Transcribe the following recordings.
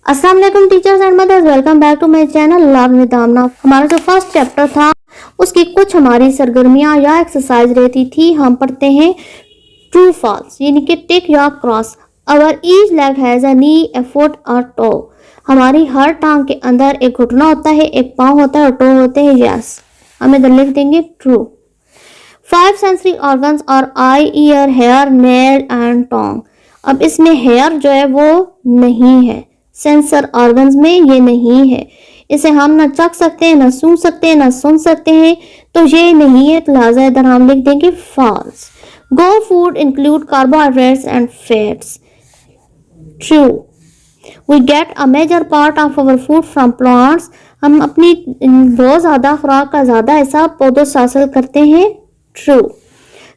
अस्सलाम वालेकुम teachers and mothers, welcome back to my channel learn with Aamna. हमारा जो फर्स्ट चैप्टर था उसकी कुछ हमारी सरगर्मियां या एक्सरसाइज रहती थी। हम पढ़ते हैं ट्रू फॉल्स, यानी कि टिक या cross. Over each leg has a knee, A foot और टो। हमारी हर टांग के अंदर एक घुटना होता है, एक पाँव होता है और टो होते हैं। यस, हम इधर लिख देंगे ट्रू। 5 सेंसरी ऑर्गन्स और आई, year, hair, nail and Tong. अब इसमें हेयर जो है वो नहीं है, सेंसर ऑर्गन्स में ये नहीं है। इसे हम ना चख सकते हैं, ना सूंघ सकते हैं, ना सुन सकते हैं, तो ये नहीं है। लिहाजा इधर हम लिख देंगे false. Go food include carbohydrates and fats. True. We get a major part of our food from plants. हम अपनी बहुत ज़्यादा खुराक का ज़्यादा हिस्सा पौधों से हासिल करते हैं। True.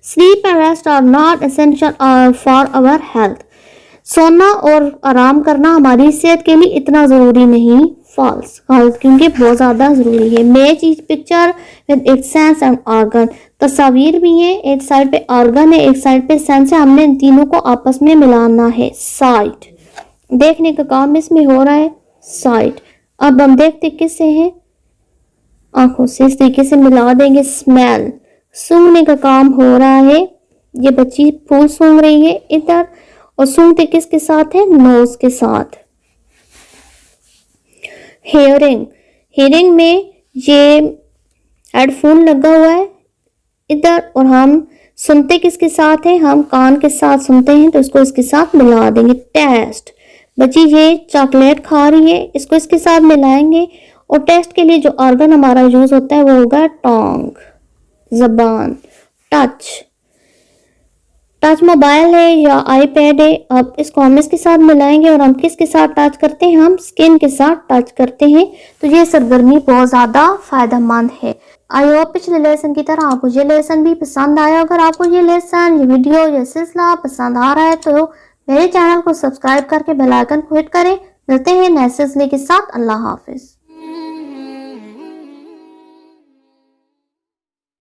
Sleep and rest are not essential for our health. सोना और आराम करना हमारी सेहत के लिए इतना ज़रूरी नहीं। फॉल्स, क्योंकि बहुत ज़्यादा ज़रूरी है। Match each picture with its sense and organ. तस्वीर भी है, एक साइड पे ऑर्गन है, एक साइड पे सेंस है। हमने इन तीनों को आपस में मिलाना है। साइट, देखने का काम इसमें हो रहा है। साइट, अब हम देखते किससे हैं, आंखों से। इस तरीके से मिला देंगे। स्मेल, सूंघने का काम हो रहा है। ये बच्ची फूल सूंघ रही है इधर, और सूंघते किसके साथ है, नोज के साथ। हेयरिंग, हेयरिंग में ये हेडफोन लगा हुआ है इधर, और हम सुनते किसके साथ है, हम कान के साथ सुनते हैं, तो इसको इसके साथ मिला देंगे। टेस्ट, बच्ची ये चॉकलेट खा रही है, इसको इसके साथ मिलाएंगे। और टेस्ट के लिए जो ऑर्गन हमारा यूज होता है वो होगा टोंग, जबान। टच, टच मोबाइल है या आईपैड है। अब इसको हम इसके साथ मिलाएंगे, और हम किसके साथ टच करते हैं, हम स्किन के साथ टच करते हैं। तो ये सरगर्मी बहुत ज़्यादा फायदेमंद है। आई होप पिछले लेसन की तरह आपको ये लेसन भी पसंद आया। अगर आपको ये लेसन, ये वीडियो, ये सिलसिला पसंद आ रहा है तो मेरे चैनल को सब्सक्राइब करके बेल आइकन को हिट करें। मिलते हैं नए सिलसिले के साथ। अल्लाह हाफिज।